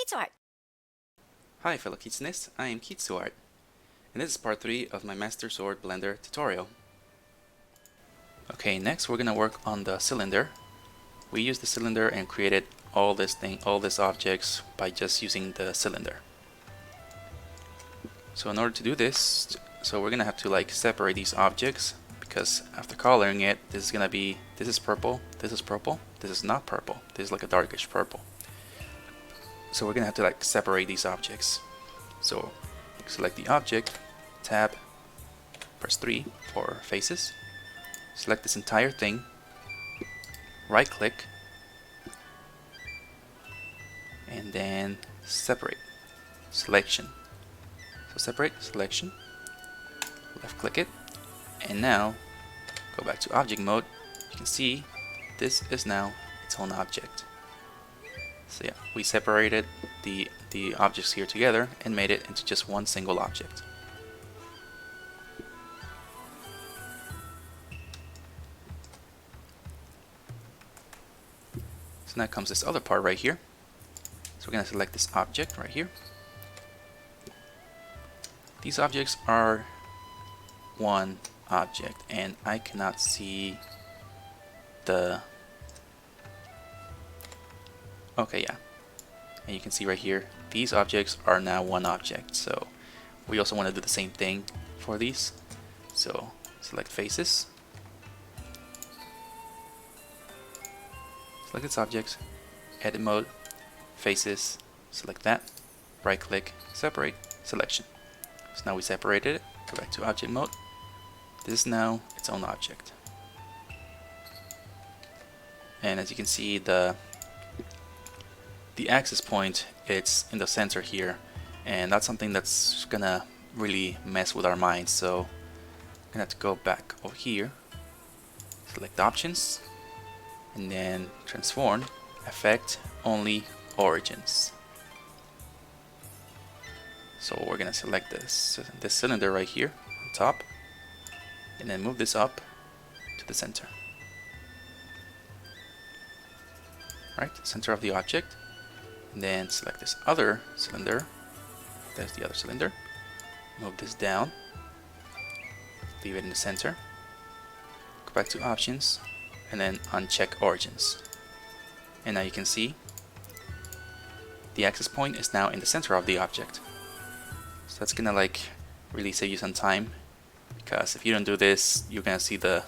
Kitsuart. Hi fellow kitsunists, I am Kitsuart, and this is part 3 of my Master Sword Blender tutorial. Okay, next we're gonna work on the cylinder. We used the cylinder and created all these objects by just using the cylinder. So in order to do this, we're gonna have to separate these objects, because after coloring it, this is purple, this is purple, this is not purple, this is like a darkish purple. So we're gonna have to separate these objects. So select the object, tab, press 3 for faces, select this entire thing, right click, and then separate, selection. So separate, selection, left click it, and now go back to object mode. You can see this is now its own object. So yeah, we separated the objects here together and made it into just one single object. So now comes this other part right here. So we're going to select this object right here. These objects are one object, and I cannot see the... Okay, yeah. And you can see right here, these objects are now one object. So we also want to do the same thing for these. So select faces, select its objects, edit mode, faces, select that, right click, separate, selection. So now we separated it, go back to object mode. This is now its own object. And as you can see, the axis point, it's in the center here, and that's something that's gonna really mess with our minds. So I'm gonna have to go back over here, select options, and then transform, effect, only origins. So we're gonna select this cylinder right here on top, and then move this up to the center. Right, center of the object. And then select this other cylinder. There's the other cylinder. Move this down. Leave it in the center. Go back to options and then uncheck origins. And now you can see the axis point is now in the center of the object. So that's gonna really save you some time, because if you don't do this, you're gonna see the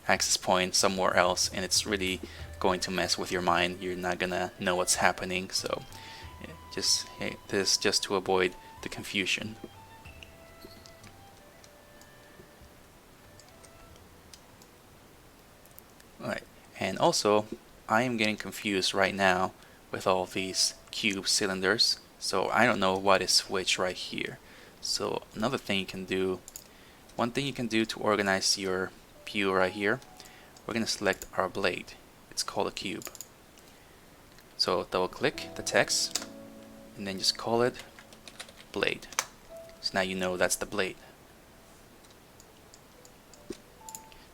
axis point somewhere else, and it's really going to mess with your mind. You're not gonna know what's happening. So this just to avoid the confusion. Alright, and also I am getting confused right now with all these cube cylinders, so I don't know what is which right here. So another thing you can do, one thing you can do to organize your view right here, we're gonna select our blade. It's called a cube. So double click the text and then just call it blade. So now you know that's the blade.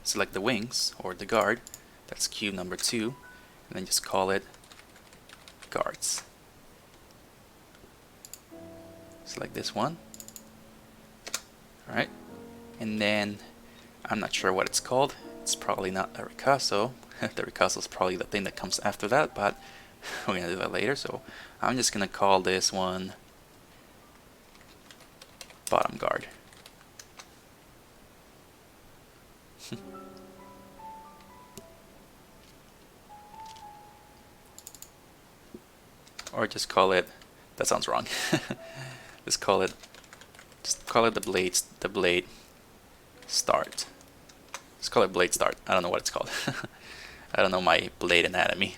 Select the wings or the guard, that's cube number 2, and then just call it guards. Select this one. Alright, and then I'm not sure what it's called. It's probably not a ricasso. The ricasso is probably the thing that comes after that, but we're gonna do that later. So I'm just gonna call this one bottom guard. Or just call it, that sounds wrong. just call it the blade start. Let's call it blade start. I don't know what it's called. I don't know my blade anatomy.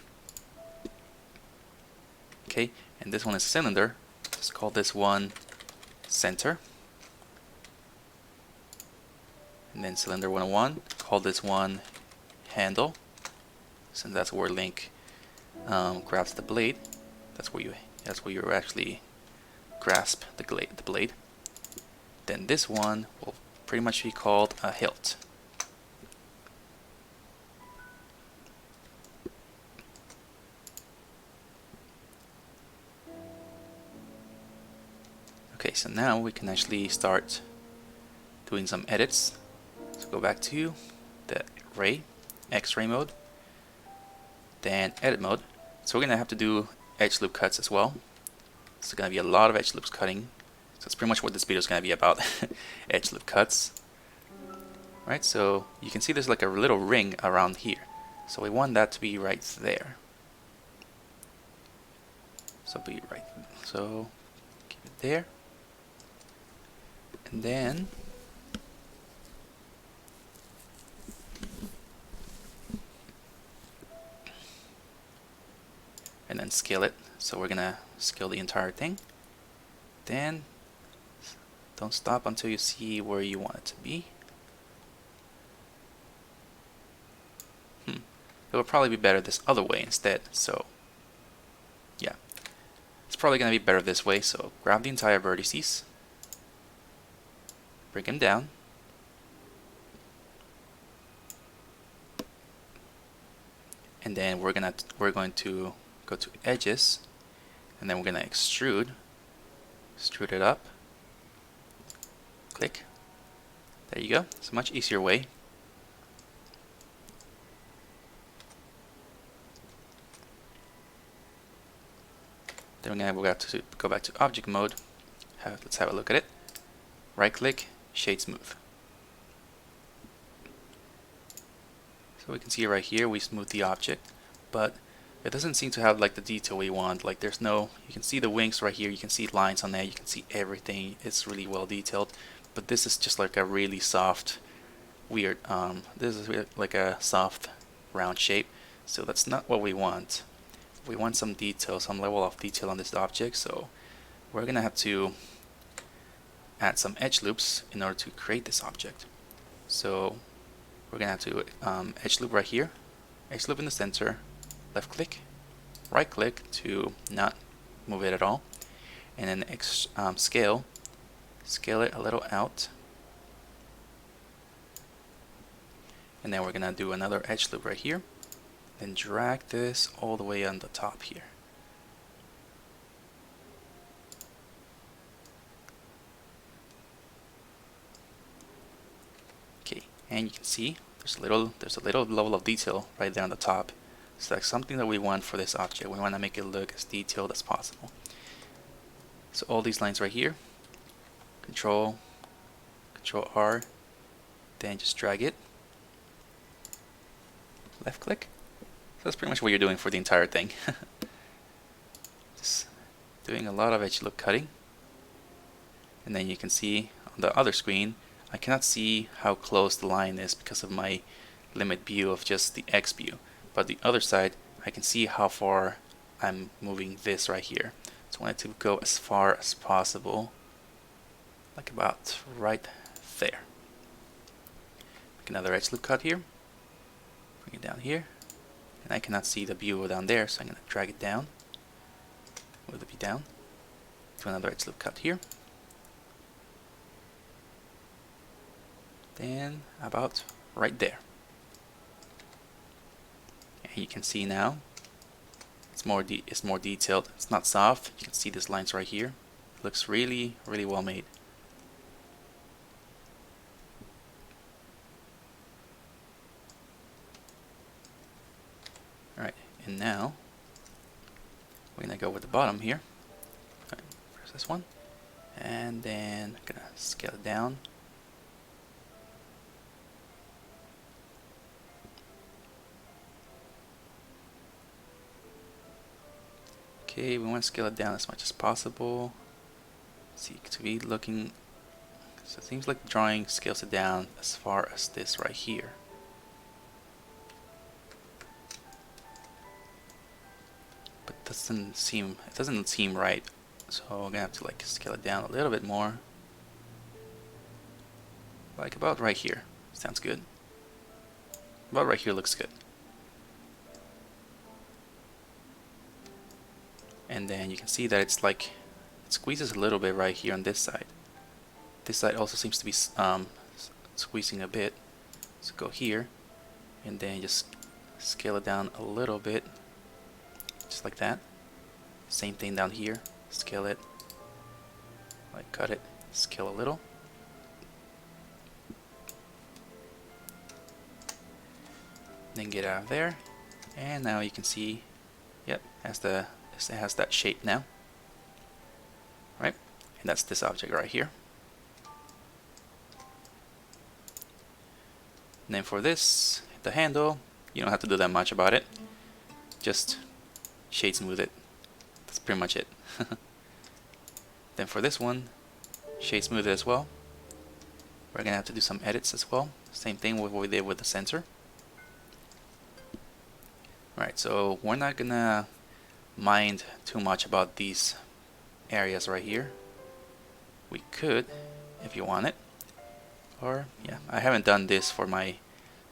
Okay, and this one is a cylinder. Let's call this one center. And then cylinder 101, call this one handle, since that's where Link grabs the blade. That's where you actually grasp the blade. Then this one will pretty much be called a hilt. Okay, so now we can actually start doing some edits. So go back to the ray, X-ray mode, then edit mode. So we're gonna have to do edge loop cuts as well. It's gonna be a lot of edge loops cutting. So that's pretty much what this video is gonna be about. Edge loop cuts. Right, so you can see there's like a little ring around here. So we want that to be right there. So be right. So keep it there. And then scale it. So we're gonna scale the entire thing. Then don't stop until you see where you want it to be. It would probably be better this other way instead. So yeah, it's probably gonna be better this way. So grab the entire vertices, bring them down, and then we're going to go to edges, and then we're gonna extrude it up. Click. There you go. It's a much easier way. Then we're gonna go back to object mode. Let's have a look at it. Right click, shade smooth. So we can see right here we smooth the object, but it doesn't seem to have like the detail we want. Like there's no, you can see the wings right here, you can see lines on there, you can see everything. It's really well detailed, but this is just like a really soft, weird, this is like a soft round shape. So that's not what we want. We want some detail, some level of detail on this object. So we're gonna have to add some edge loops in order to create this object. So we're gonna have to edge loop right here, edge loop in the center, left click, right click to not move it at all, and then scale it a little out, and then we're gonna do another edge loop right here, then drag this all the way on the top here. Okay, and you can see there's a little level of detail right there on the top. So that's something that we want for this object. We want to make it look as detailed as possible. So all these lines right here, Control R, then just drag it, left click. So that's pretty much what you're doing for the entire thing. Just doing a lot of edge loop cutting. And then you can see on the other screen, I cannot see how close the line is because of my limit view of just the X view. But the other side, I can see how far I'm moving this right here. So I want it to go as far as possible, like about right there. Make another edge loop cut here, bring it down here, and I cannot see the view down there, so I'm going to drag it down, move the view down, do another edge loop cut here, then about right there. And you can see now it's more detailed. It's not soft. You can see these lines right here. It looks really well made. Alright, and now we're gonna go with the bottom here. Right, press this one, and then I'm gonna scale it down. Okay, we want to scale it down as much as possible. See, to be looking, so it seems like the drawing scales it down as far as this right here. But it doesn't seem right. So I'm gonna have to like scale it down a little bit more. Like about right here. Sounds good. About right here looks good. And then you can see that it's like it squeezes a little bit right here on this side. This side also seems to be squeezing a bit. So go here and then just scale it down a little bit, just like that. Same thing down here, scale it like cut it, scale a little. Then get out of there, and now you can see, yep, it has that shape now, right? And that's this object right here. And then for this, the handle, you don't have to do that much about it. Just shade smooth it. That's pretty much it. Then for this one, shade smooth it as well. We're gonna have to do some edits as well. Same thing with what we did with the sensor. Alright, so we're not gonna mind too much about these areas right here. We could, if you want it. Or, yeah, I haven't done this for my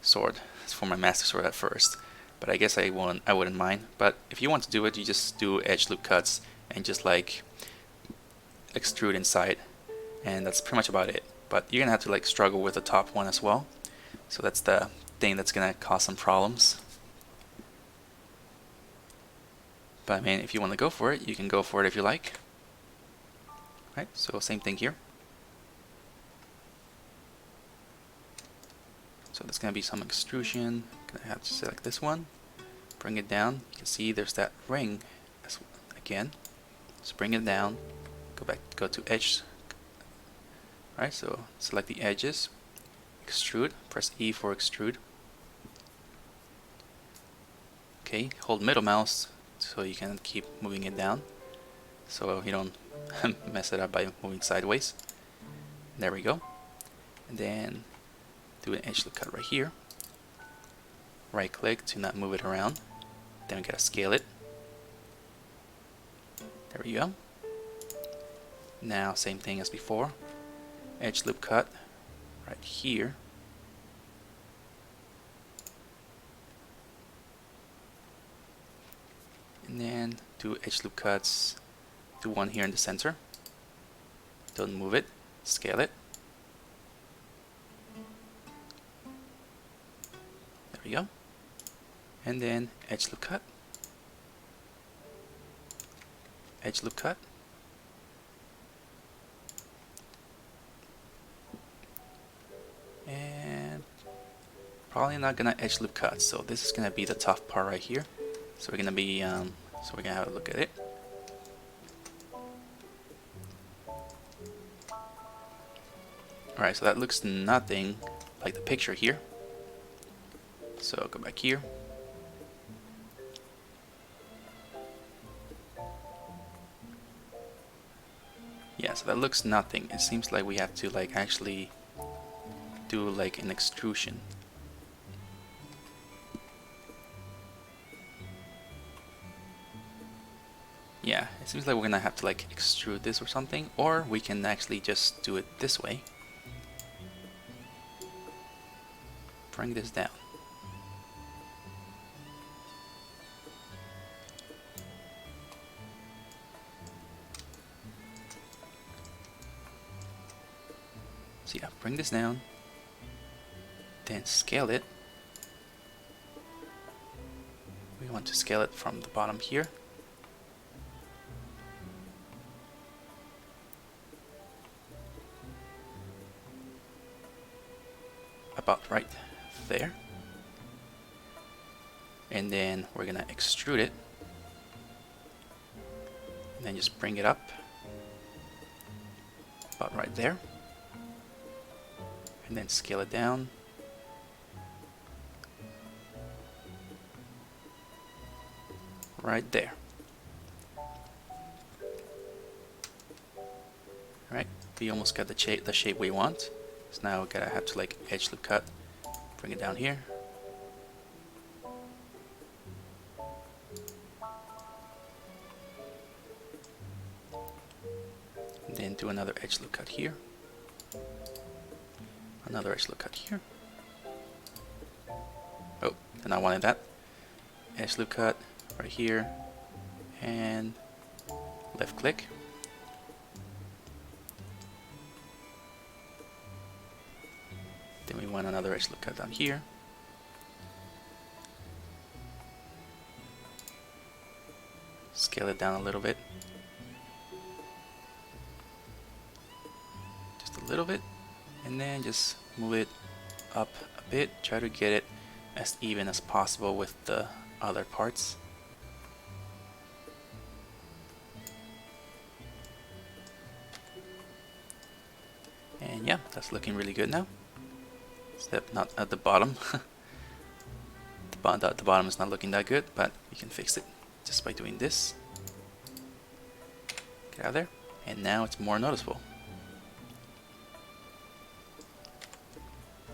sword. It's for my master sword at first. But I guess I wouldn't mind. But if you want to do it, you just do edge loop cuts and just like extrude inside. And that's pretty much about it. But you're gonna have to like struggle with the top one as well. So that's the thing that's gonna cause some problems. But I mean, if you want to go for it, you can go for it if you like. Right, so same thing here. So there's going to be some extrusion. Gonna have to select this one, bring it down. You can see there's that ring again. So bring it down, go to edge. Right, so select the edges, extrude, press E for extrude. Okay, hold middle mouse so you can keep moving it down, so you don't mess it up by moving sideways. There we go. And then do an edge loop cut right here. Right click to not move it around. Then we gotta scale it. There we go. Now same thing as before. Edge loop cut right here. And then do edge loop cuts. Do one here in the center. Don't move it. Scale it. There we go. And then edge loop cut. Edge loop cut. And probably not gonna edge loop cut, so this is gonna be the tough part right here. So we're gonna have a look at it. Alright, so that looks nothing like the picture here. So go back here. Yeah, so that looks nothing. It seems like we have to like actually do like an extrusion. Yeah, it seems like we're gonna have to like extrude this or something, or we can actually just do it this way. Bring this down. So yeah, bring this down, then scale it. We want to scale it from the bottom here. About right there. And then we're gonna extrude it. And then just bring it up. About right there. And then scale it down. Right there. Alright, we almost got the shape we want. So now we're gonna have to like edge loop cut, bring it down here. And then do another edge loop cut here. Another edge loop cut here. Oh, and I wanted that. Edge loop cut right here. And left click. Then we want another edge loop cut down here. Scale it down a little bit. little bit, and then just move it up a bit. Try to get it as even as possible with the other parts. And yeah, that's looking really good now. Except not at the bottom. The bottom is not looking that good, but you can fix it just by doing this. Get out of there. And now it's more noticeable.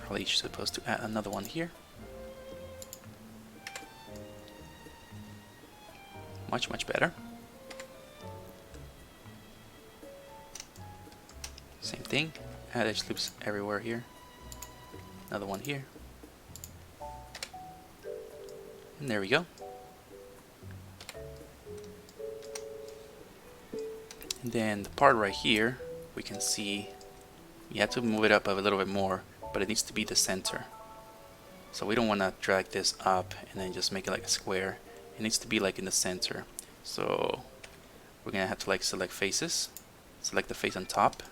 Probably supposed to add another one here. Much better. Same thing. Add edge loops everywhere here. Another one here. And there we go. And then the part right here, we can see you have to move it up a little bit more, but it needs to be the center. So we don't want to drag this up and then just make it like a square. It needs to be like in the center. So we're gonna have to like select faces. Select the face on top.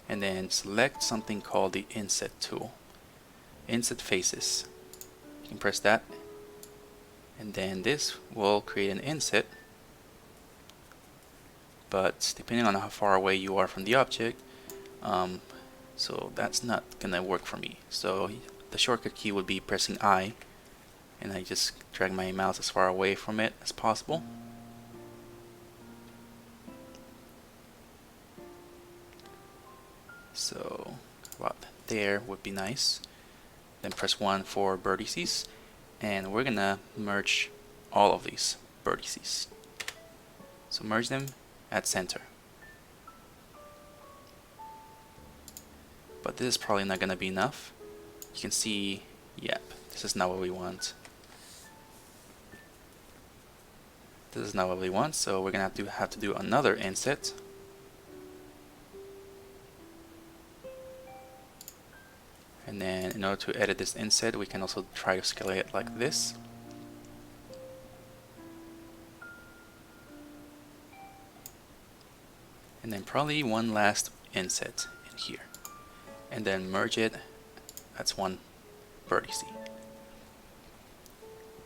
And then select something called the inset tool. Inset faces. You can press that. And then this will create an inset. But depending on how far away you are from the object, so that's not gonna work for me. So the shortcut key would be pressing I, and I just drag my mouse as far away from it as possible. So about there would be nice. Then press 1 for vertices, and we're gonna merge all of these vertices. So merge them at center. But this is probably not gonna be enough. You can see, yep, this is not what we want. This is not what we want, so we're gonna have to do another inset. And then in order to edit this inset, we can also try to scale it like this. And then probably one last inset in here. And then merge it. That's one vertex.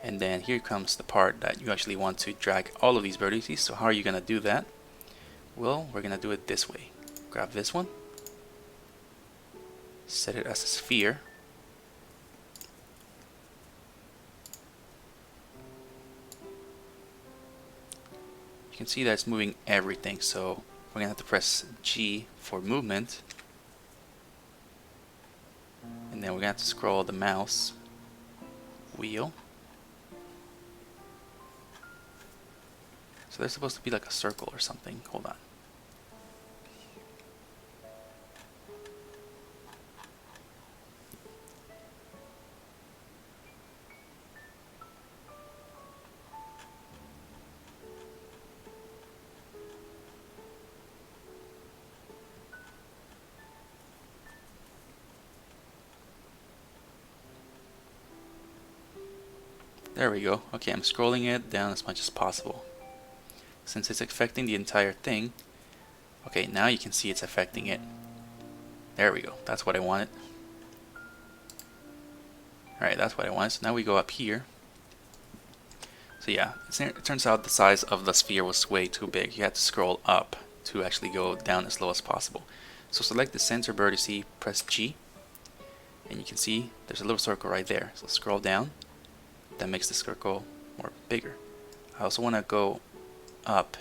And then here comes the part that you actually want to drag all of these vertices. So how are you going to do that? Well, we're going to do it this way. Grab this one. Set it as a sphere. You can see that it's moving everything, so we're gonna have to press G for movement, and then we're gonna have to scroll the mouse wheel. So there's supposed to be like a circle or something. Hold on. There we go. Okay, I'm scrolling it down as much as possible. Since it's affecting the entire thing, okay, now you can see it's affecting it. There we go. That's what I wanted. Alright, that's what I wanted. So now we go up here. So yeah, it turns out the size of the sphere was way too big. You had to scroll up to actually go down as low as possible. So select the center vertex, press G, and you can see there's a little circle right there. So scroll down. That makes the circle more bigger. I also want to go up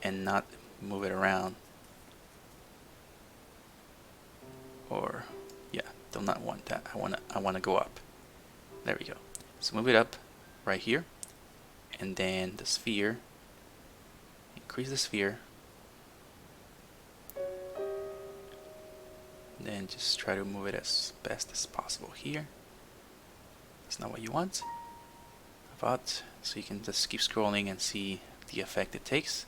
and not move it around. Or yeah, do not want that. I want to go up. There we go. So move it up right here, and then the sphere. Increase the sphere. And then just try to move it as best as possible here. It's not what you want. But so you can just keep scrolling and see the effect it takes.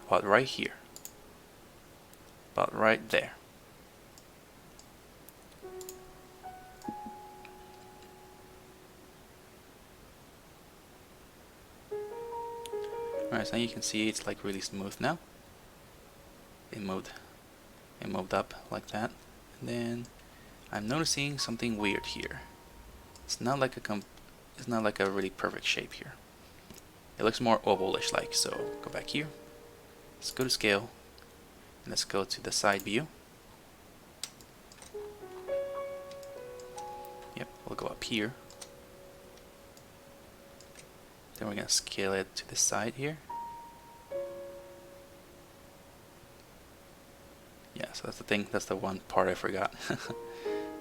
About right here. About right there. Alright, so now you can see it's like really smooth now. it moved up like that. And then I'm noticing something weird here. It's not like a really perfect shape here. It looks more ovalish like. So go back here. Let's go to scale. And let's go to the side view. Yep, we'll go up here. Then we're gonna scale it to the side here. Yeah, so that's the thing. That's the one part I forgot.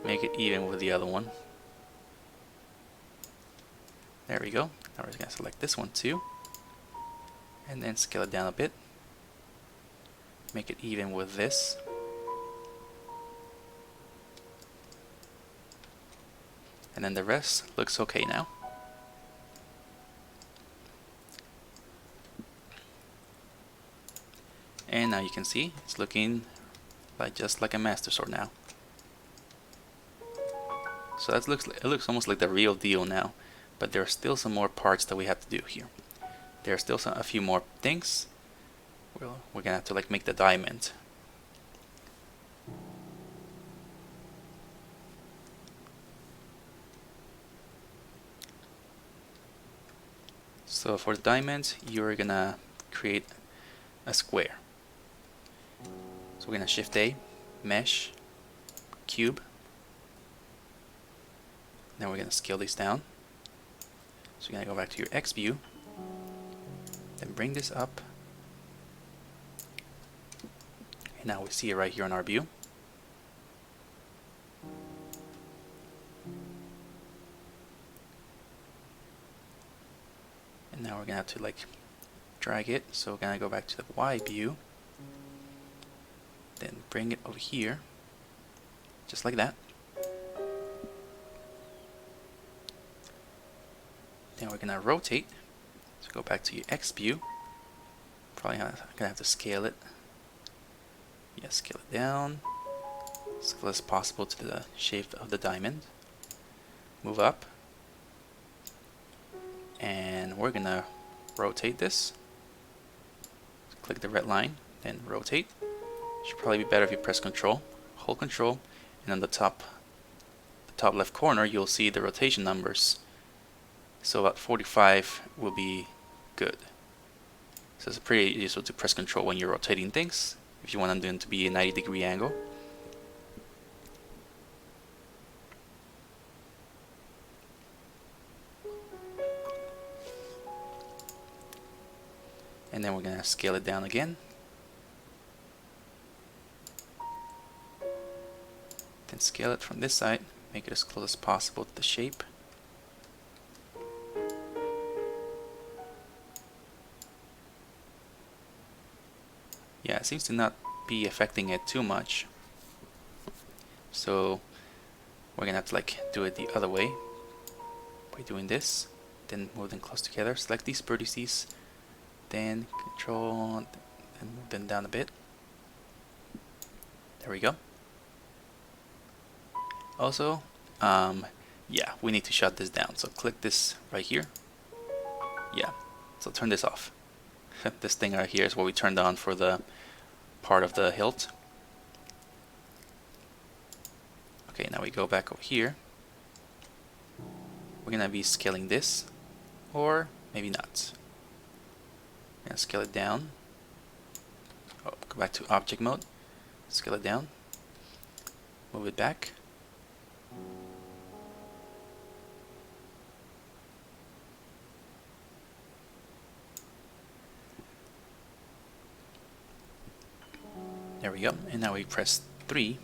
Make it even with the other one. There we go. Now we're just gonna select this one too, and then scale it down a bit. Make it even with this. And then the rest looks okay now. And now you can see it's looking like just like a Master Sword now. So it looks almost like the real deal now, but there are still some more parts that we have to do here. There are still a few more things. Well, we're gonna have to like make the diamond. So for the diamond, you're gonna create a square. So we're gonna Shift A, Mesh, Cube. Then we're gonna scale these down. So you're gonna go back to your X view, then bring this up. And now we see it right here on our view. And now we're gonna have to like drag it. So we're gonna go back to the Y view, then bring it over here, just like that. Then we're gonna rotate. So go back to your X view. Probably gonna have to scale it. Yeah, scale it down as close as possible to the shape of the diamond. Move up, and we're gonna rotate this. Click the red line, then rotate. Should probably be better if you press Control, hold Control, and on the top left corner you'll see the rotation numbers. So about 45 will be good. So it's pretty useful to press Control when you're rotating things if you want them to be a 90-degree angle. And then we're gonna scale it down again. Then scale it from this side, make it as close as possible to the shape. Yeah, it seems to not be affecting it too much. So we're gonna have to like do it the other way by doing this. Then move them close together. Select these vertices. Then Control and move them down a bit. There we go. Also, yeah, we need to shut this down. So click this right here. Yeah, so turn this off. This thing right here is what we turned on for the part of the hilt. Okay, now we go back over here. We're gonna be scaling this, or maybe not. I'm gonna scale it down. Oh, go back to object mode, scale it down, move it back. There we go, and now we press 3,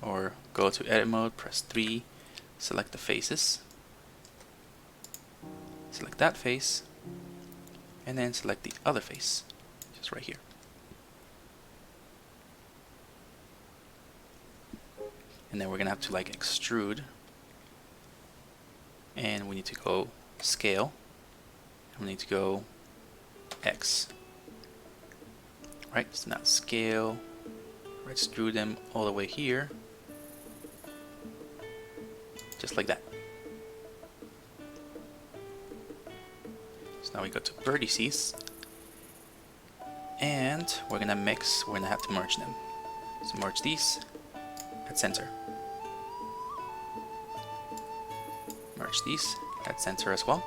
or go to edit mode, press 3, select the faces, select that face, and then select the other face, just right here. And then we're gonna have to like extrude, and we need to go scale, and we need to go X. Right, so now scale, extrude them all the way here, just like that. So now we go to vertices, And we're gonna mix, we're gonna have to merge them. So merge these at center. Merge these at center as well.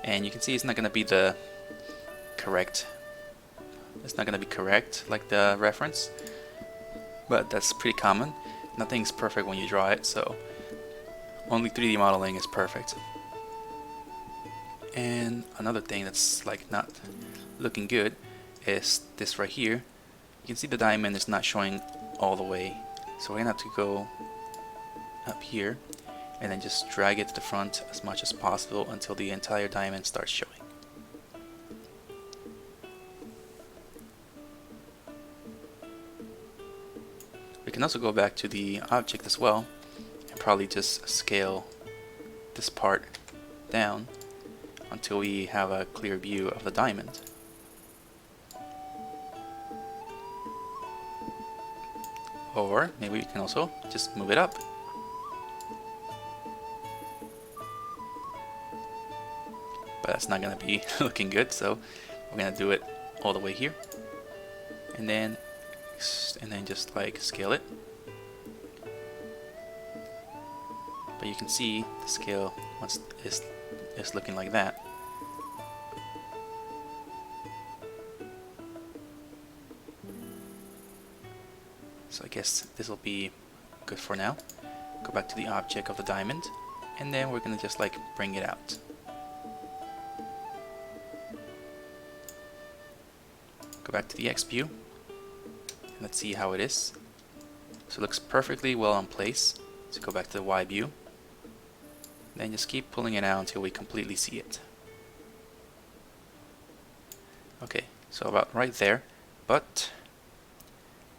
And you can see it's not gonna be the correct, it's not gonna be correct like the reference, but that's pretty common. Nothing's perfect when you draw it, so only 3D modeling is perfect. And another thing that's like not looking good is this right here. You can see the diamond is not showing all the way, so we're gonna have to go up here and then just drag it to the front as much as possible until the entire diamond starts showing. We can also go back to the object as well and probably just scale this part down until we have a clear view of the diamond. Or maybe we can also just move it up. But that's not gonna be looking good, so we're gonna do it all the way here. And then just like scale it. But you can see the scale is looking like that. So I guess this will be good for now. Go back to the object of the diamond, and then we're gonna just like bring it out. Go back to the X view, and let's see how it is. So it looks perfectly well in place. So go back to the Y view, then just keep pulling it out until we completely see it. Okay, so about right there, but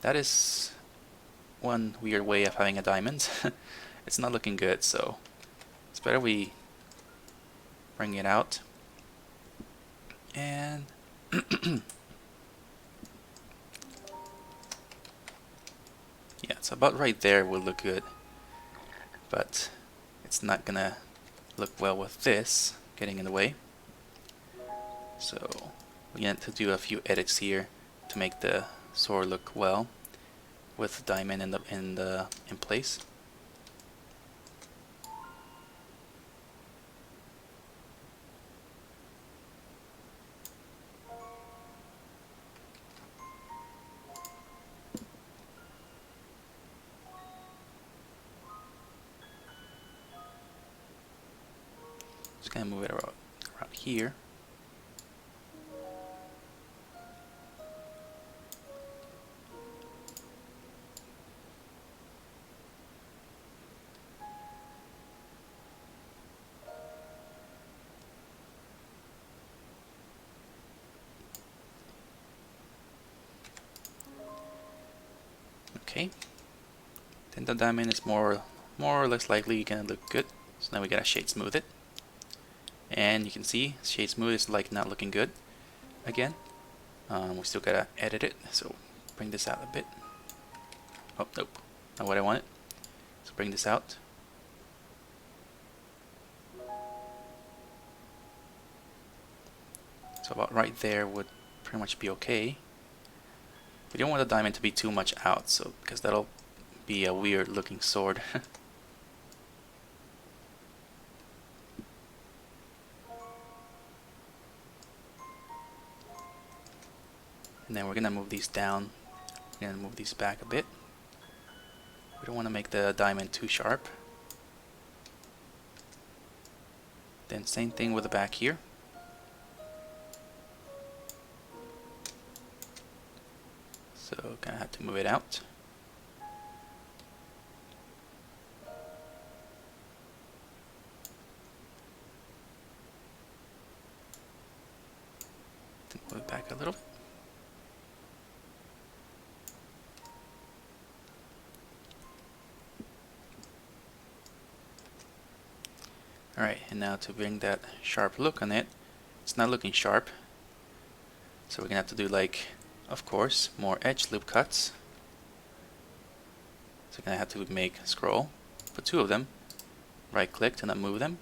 that is one weird way of having a diamond. It's not looking good, so it's better we bring it out and yeah, so about right there will look good, but it's not gonna look well with this getting in the way. So we need to do a few edits here to make the sword look well with the diamond in place. Just gonna move it around here. Okay, then the diamond is more or less likely gonna look good. So now we gotta shade smooth it, and you can see shade smooth is like not looking good again. We still gotta edit it, so bring this out a bit. Oh nope, not what I wanted. So bring this out. So about right there would pretty much be okay. We don't want the diamond to be too much out, so because that'll be a weird looking sword. And then we're gonna move these down. We're gonna move these back a bit. We don't want to make the diamond too sharp. Then same thing with the back here. So gonna have to move it out. Then move it back a little bit. Alright, and now to bring that sharp look on it, it's not looking sharp. So we're gonna have to do, like, of course, more edge loop cuts. So we're gonna have to make scroll, put two of them, right click to not move them,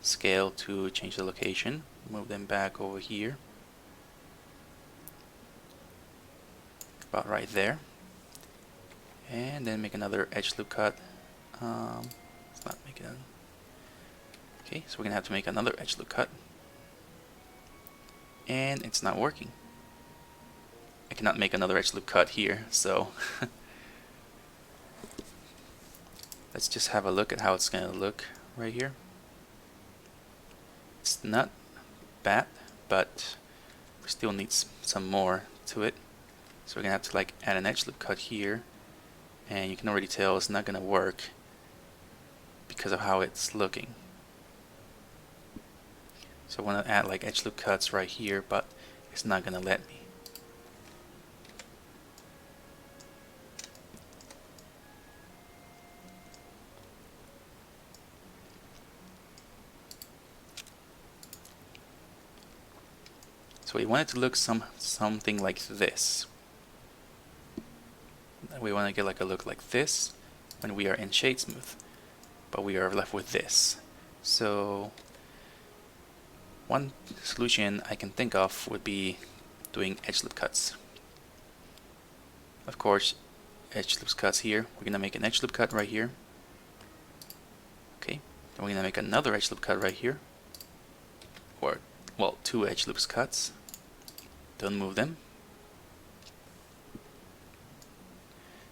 scale to change the location. Move them back over here, about right there, and then make another edge loop cut. Let's not make it. Okay, so we're gonna have to make another edge loop cut, and it's not working. I cannot make another edge loop cut here, so let's just have a look at how it's gonna look right here. It's not bad, but we still need some more to it. So we're gonna have to like add an edge loop cut here, and you can already tell it's not gonna work because of how it's looking. So I want to add like edge loop cuts right here, but it's not gonna let me. So we want it to look something like this. We want to get like a look like this when we are in shade smooth, but we are left with this. So one solution I can think of would be doing edge loop cuts. Of course, edge loop cuts here. We're gonna make an edge loop cut right here. Okay, then we're gonna make another edge loop cut right here, or well, two edge loop cuts. Don't move them,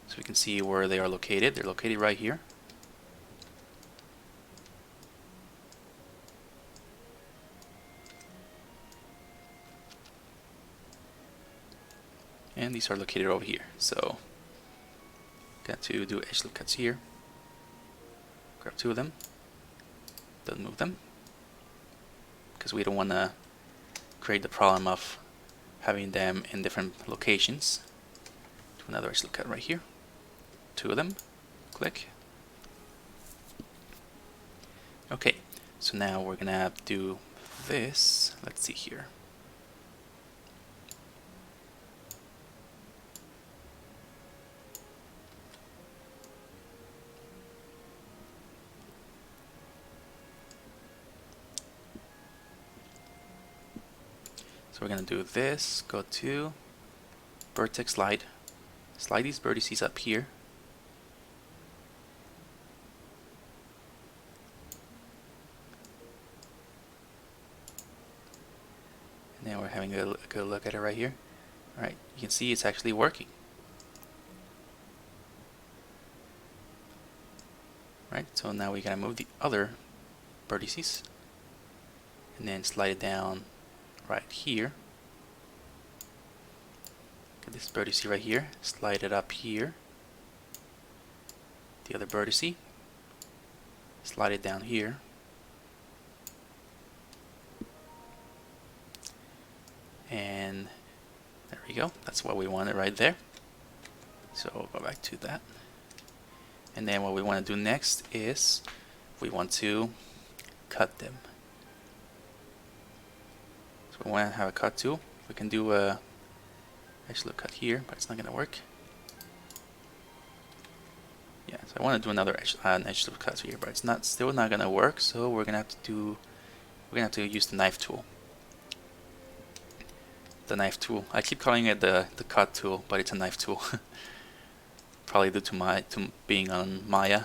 so we can see where they are located. They're located right here. And these are located over here. So got to do edge loop cuts here. Grab two of them. Don't move them, because we don't want to create the problem of having them in different locations. Do another edge loop cut right here. Two of them. Click. Okay, so now we're gonna have to do this. Let's see here. So we're gonna do this, go to vertex slide, slide these vertices up here, and now we're having a good look at it right here. Alright, you can see it's actually working. Right, so now we gotta move the other vertices and then slide it down right here. Get this vertice right here, slide it up here. The other vertice, slide it down here. And there we go, that's what we wanted right there. So we'll go back to that. And then what we want to do next is we want to cut them. So we want to have a cut tool. We can do a edge loop cut here, but it's not going to work. Yeah, so I want to do another edge loop cut here, but it's still not going to work. So we're going to have to use the knife tool. The knife tool. I keep calling it the cut tool, but it's a knife tool. Probably due to being on Maya.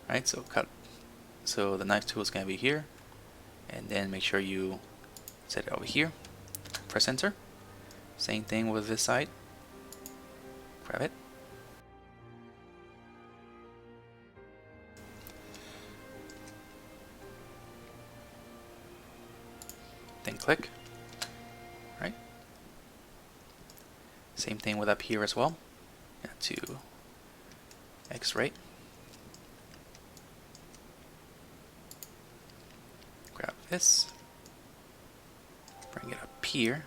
Right, so cut. So the knife tool is going to be here, and then make sure you set it over here. Press enter. Same thing with this side. Grab it. Then click. Right. Same thing with up here as well. Got to X-ray. Grab this. Bring it up here.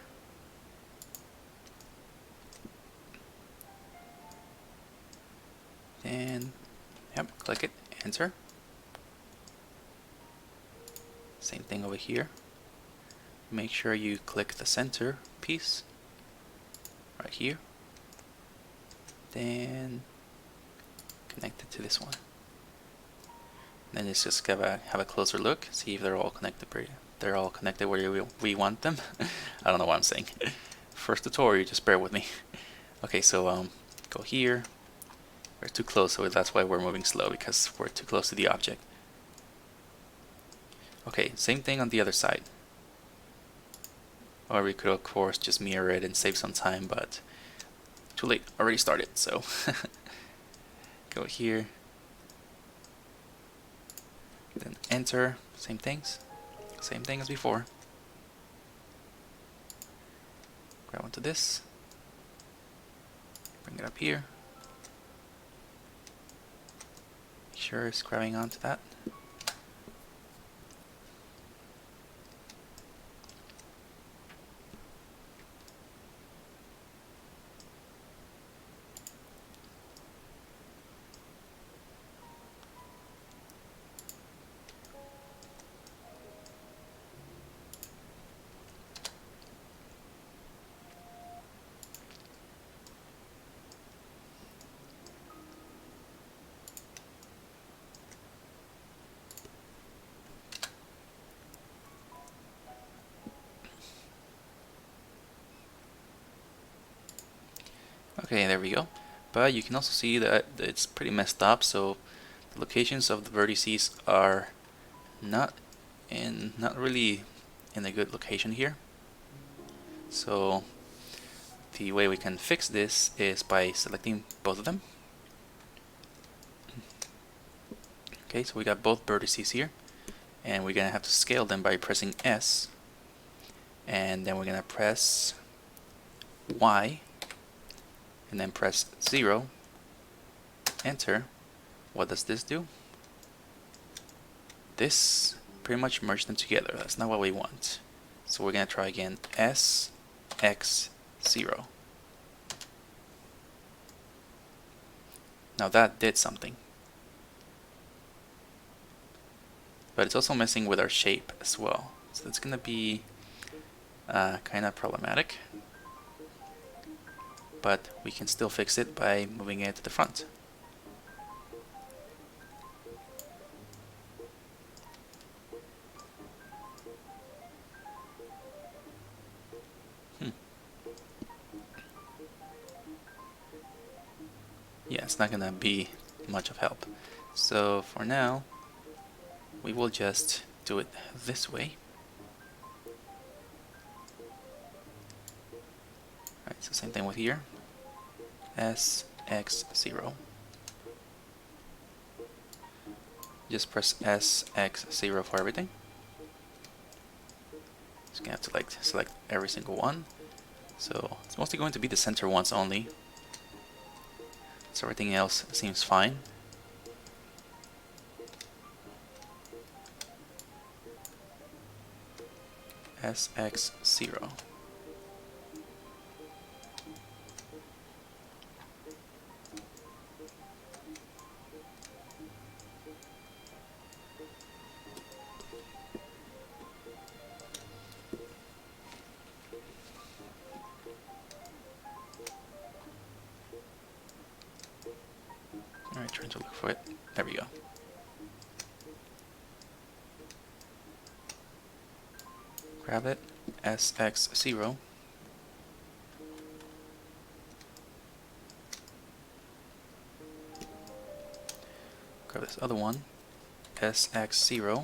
And yep, click it, enter. Same thing over here. Make sure you click the center piece right here, then connect it to this one. Then let's just have a closer look, see if they're all connected. They're all connected where we want them. I don't know what I'm saying. First tutorial, just bear with me. Okay, so go here. We're too close, so that's why we're moving slow, because we're too close to the object. Okay, same thing on the other side. Or we could of course just mirror it and save some time, but too late, already started, so go here, then enter, same thing as before. Grab onto this, bring it up here, make sure it's grabbing onto that. Okay, there we go. But you can also see that it's pretty messed up, so the locations of the vertices are not really in a good location here. So the way we can fix this is by selecting both of them. Okay, so we got both vertices here, and we're gonna have to scale them by pressing S, and then we're gonna press Y, and then press 0, enter. What does this do? This pretty much merged them together. That's not what we want. So we're gonna try again, S, X, 0. Now that did something. But it's also messing with our shape as well. So it's gonna be kind of problematic. But we can still fix it by moving it to the front. Yeah, it's not gonna be much of help. So for now, we will just do it this way. Alright, so same thing with here. S, X, 0. Just press S, X, 0 for everything. Just gonna have to select every single one. So it's mostly going to be the center ones only. So everything else seems fine. SX 0. Alright, trying to look for it. There we go. Grab it, SX 0. Grab this other one, SX 0.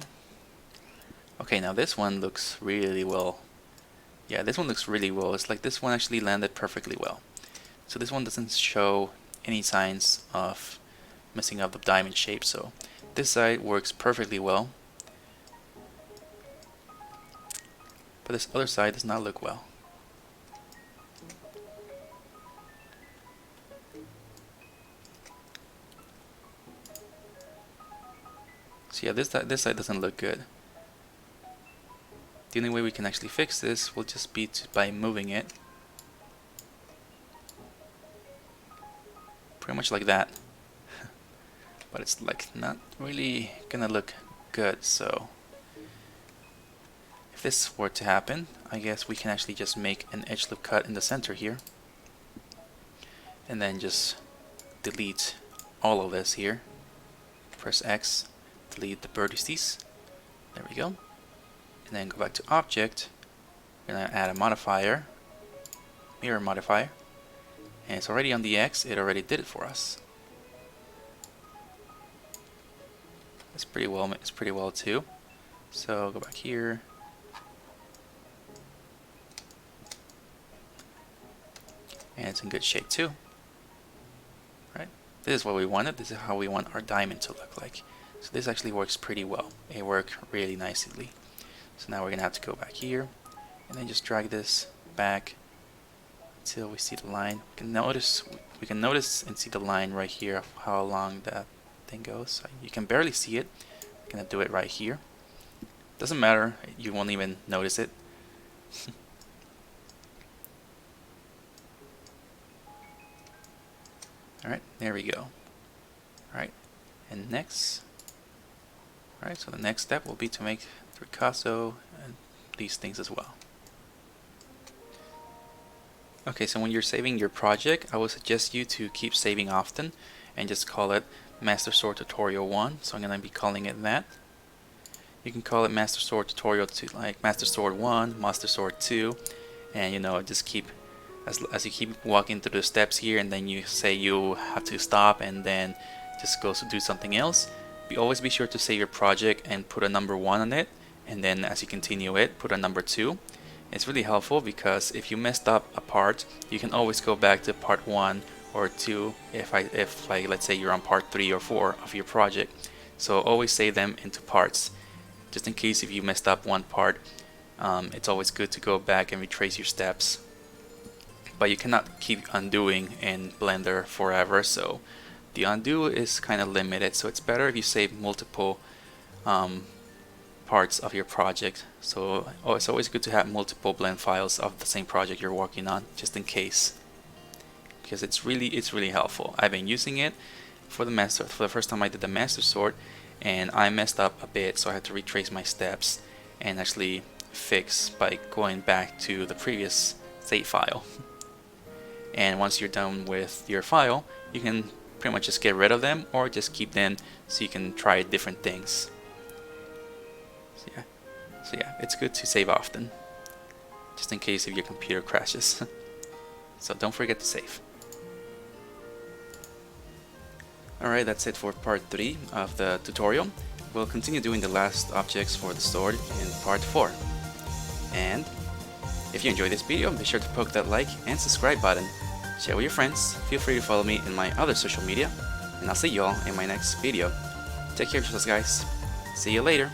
Okay, now this one looks really well. Yeah, this one looks really well. It's like this one actually landed perfectly well. So this one doesn't show any signs of messing up the diamond shape, so this side works perfectly well. But this other side does not look well. So yeah, this side doesn't look good. The only way we can actually fix this will just be by moving it. Pretty much like that. But it's like not really gonna look good, so if this were to happen, I guess we can actually just make an edge loop cut in the center here, and then just delete all of this here, press X, delete the vertices. There we go. And then go back to object. We're gonna add a modifier, mirror modifier, and it's already on the X. It already did it for us. It's pretty well too. So go back here. And it's in good shape too. Right? This is what we wanted. This is how we want our diamond to look like. So this actually works pretty well. It worked really nicely. So now we're gonna have to go back here and then just drag this back until we see the line. We can notice and see the line right here of how long that thing goes. You can barely see it. I'm gonna do it right here. Doesn't matter, you won't even notice it. Alright, there we go. Alright, and next. Alright, so the next step will be to make the Picasso and these things as well. Okay, so when you're saving your project, I would suggest you to keep saving often and just call it Master Sword Tutorial 1. So I'm going to be calling it that. You can call it Master Sword Tutorial 2, like Master Sword 1, Master Sword 2, and you know, just keep as you keep walking through the steps here, and then you say you have to stop and then just go to do something else. Always be sure to save your project and put a number 1 on it, and then as you continue it, put a number 2. It's really helpful because if you messed up a part, you can always go back to part 1 or 2 if like let's say you're on part 3 or 4 of your project. So always save them into parts, just in case if you messed up one part. It's always good to go back and retrace your steps, but you cannot keep undoing in Blender forever, so the undo is kind of limited. So it's better if you save multiple parts of your project. So it's always good to have multiple blend files of the same project you're working on, just in case, because it's really helpful. I've been using it for the first time I did the Master Sword, and I messed up a bit, so I had to retrace my steps and actually fix by going back to the previous save file. And once you're done with your file, you can pretty much just get rid of them or just keep them so you can try different things. So yeah, it's good to save often, just in case if your computer crashes. So don't forget to save. Alright, that's it for part 3 of the tutorial. We'll continue doing the last objects for the sword in part 4. And if you enjoyed this video, be sure to poke that like and subscribe button. Share with your friends. Feel free to follow me in my other social media. And I'll see you all in my next video. Take care of yourselves, guys. See you later.